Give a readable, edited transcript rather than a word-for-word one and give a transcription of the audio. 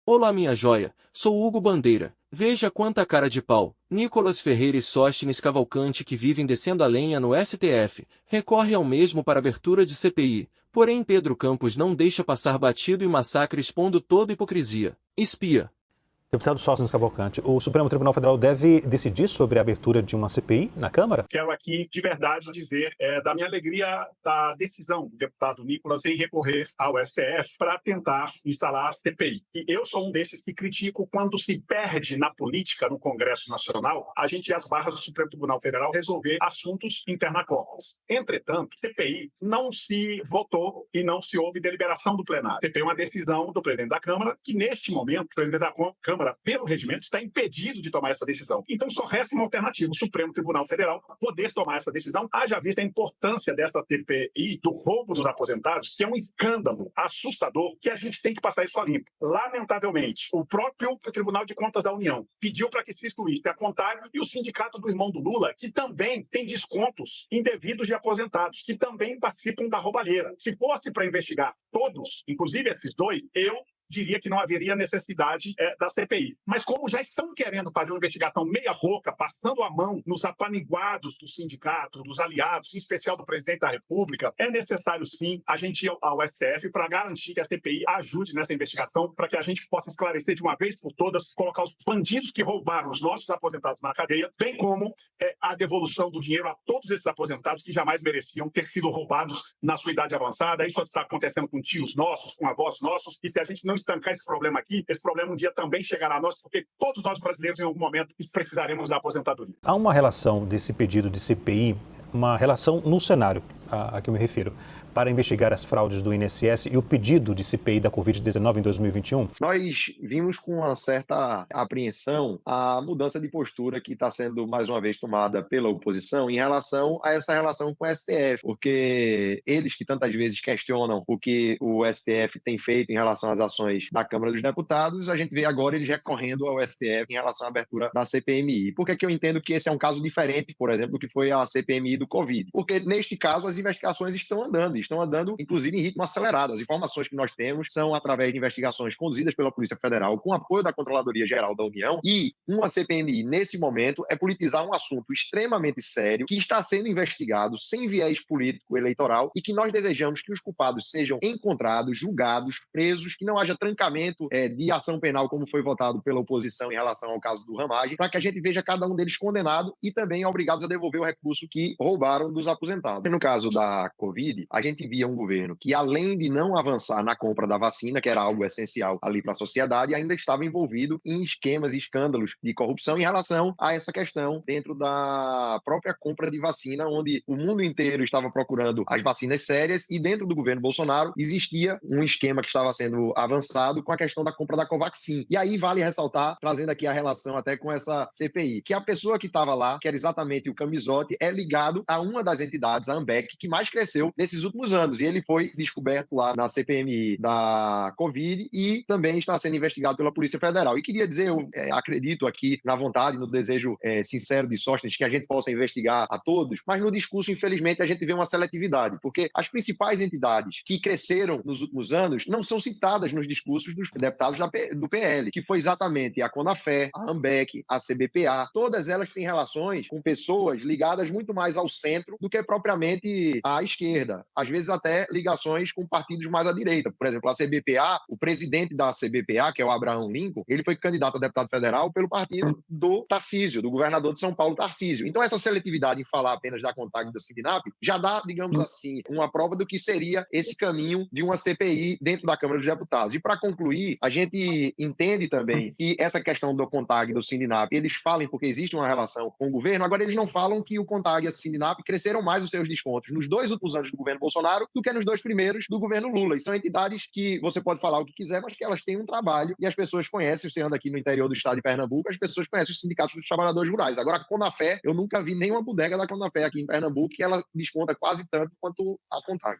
Olá minha joia, sou Hugo Bandeira. Veja quanta cara de pau. Nicolas Ferreira e Sóstenes Cavalcante que vivem descendo a lenha no STF, recorre ao mesmo para abertura de CPI, porém Pedro Campos não deixa passar batido e massacre expondo toda hipocrisia. Espia. Deputado Sóstenes Cavalcante, o Supremo Tribunal Federal deve decidir sobre a abertura de uma CPI na Câmara? Quero aqui, de verdade, dizer da minha alegria da decisão do deputado Nicolas em recorrer ao STF para tentar instalar a CPI. E eu sou um desses que critico quando se perde na política, no Congresso Nacional, a gente ir às barras do Supremo Tribunal Federal resolver assuntos interna-corpus. Entretanto, CPI não se votou e não se houve deliberação do plenário. CPI é uma decisão do presidente da Câmara que, neste momento, o presidente da Câmara, pelo regimento, está impedido de tomar essa decisão. Então, só resta uma alternativa, o Supremo Tribunal Federal poder tomar essa decisão, haja vista a importância dessa CPI, do roubo dos aposentados, que é um escândalo assustador, que a gente tem que passar isso a limpo. Lamentavelmente, o próprio Tribunal de Contas da União pediu para que se excluísse a CONTAG e o sindicato do irmão do Lula, que também tem descontos indevidos de aposentados, que também participam da roubalheira. Se fosse para investigar todos, inclusive esses dois, eu diria que não haveria necessidade da CPI. Mas como já estão querendo fazer uma investigação meia-boca, passando a mão nos apaniguados dos sindicatos, dos aliados, em especial do presidente da República, é necessário sim a gente ir ao STF para garantir que a CPI ajude nessa investigação, para que a gente possa esclarecer de uma vez por todas, colocar os bandidos que roubaram os nossos aposentados na cadeia, bem como a devolução do dinheiro a todos esses aposentados que jamais mereciam ter sido roubados na sua idade avançada. Isso está acontecendo com tios nossos, com avós nossos, e se a gente não estancar esse problema aqui, esse problema um dia também chegará a nós, porque todos nós brasileiros, em algum momento, precisaremos da aposentadoria. Há uma relação desse pedido de CPI, uma relação no cenário a que eu me refiro, para investigar as fraudes do INSS e o pedido de CPI da Covid-19 em 2021? Nós vimos com uma certa apreensão a mudança de postura que está sendo, mais uma vez, tomada pela oposição em relação a essa relação com o STF, porque eles que tantas vezes questionam o que o STF tem feito em relação às ações da Câmara dos Deputados, a gente vê agora eles recorrendo ao STF em relação à abertura da CPMI. Por que eu entendo que esse é um caso diferente, por exemplo, do que foi a CPMI do Covid? Porque, neste caso, as investigações estão andando, inclusive, em ritmo acelerado. As informações que nós temos são através de investigações conduzidas pela Polícia Federal, com apoio da Controladoria Geral da União, e uma CPMI, nesse momento, é politizar um assunto extremamente sério, que está sendo investigado sem viés político eleitoral, e que nós desejamos que os culpados sejam encontrados, julgados, presos, que não haja trancamento de ação penal, como foi votado pela oposição em relação ao caso do Ramagem, para que a gente veja cada um deles condenado e também obrigados a devolver o recurso que roubaram dos aposentados. No caso da Covid, a gente via um governo que, além de não avançar na compra da vacina, que era algo essencial ali para a sociedade, ainda estava envolvido em esquemas e escândalos de corrupção em relação a essa questão dentro da própria compra de vacina, onde o mundo inteiro estava procurando as vacinas sérias e dentro do governo Bolsonaro existia um esquema que estava sendo avançado com a questão da compra da Covaxin. E aí vale ressaltar, trazendo aqui a relação até com essa CPI, que a pessoa que estava lá, que era exatamente o Camizotti, é ligado a uma das entidades, a Ambec, que mais cresceu nesses últimos anos. E ele foi descoberto lá na CPMI da Covid e também está sendo investigado pela Polícia Federal. E queria dizer, eu acredito aqui na vontade, no desejo sincero de Sóstenes, que a gente possa investigar a todos, mas no discurso, infelizmente, a gente vê uma seletividade, porque as principais entidades que cresceram nos últimos anos não são citadas nos discursos dos deputados do PL, que foi exatamente a Conafé, a Ambec, a CBPA. Todas elas têm relações com pessoas ligadas muito mais ao centro do que propriamente à esquerda. Às vezes até ligações com partidos mais à direita. Por exemplo, a CBPA, o presidente da CBPA, que é o Abraham Lincoln, ele foi candidato a deputado federal pelo partido do Tarcísio, do governador de São Paulo, Tarcísio. Então essa seletividade em falar apenas da CONTAG e do SIGNAP já dá, digamos assim, uma prova do que seria esse caminho de uma CPI dentro da Câmara dos Deputados. E para concluir, a gente entende também que essa questão do CONTAG e do SINDINAP, eles falam porque existe uma relação com o governo, agora eles não falam que o CONTAG e a SINDINAP cresceram mais os seus descontos nos 2 últimos anos do governo Bolsonaro do que nos 2 primeiros do governo Lula. E são entidades que você pode falar o que quiser, mas que elas têm um trabalho e as pessoas conhecem. Você anda aqui no interior do estado de Pernambuco, as pessoas conhecem os sindicatos dos trabalhadores rurais. Agora, a Conafé, eu nunca vi nenhuma bodega da Conafé aqui em Pernambuco que ela desconta quase tanto quanto a CONTAG.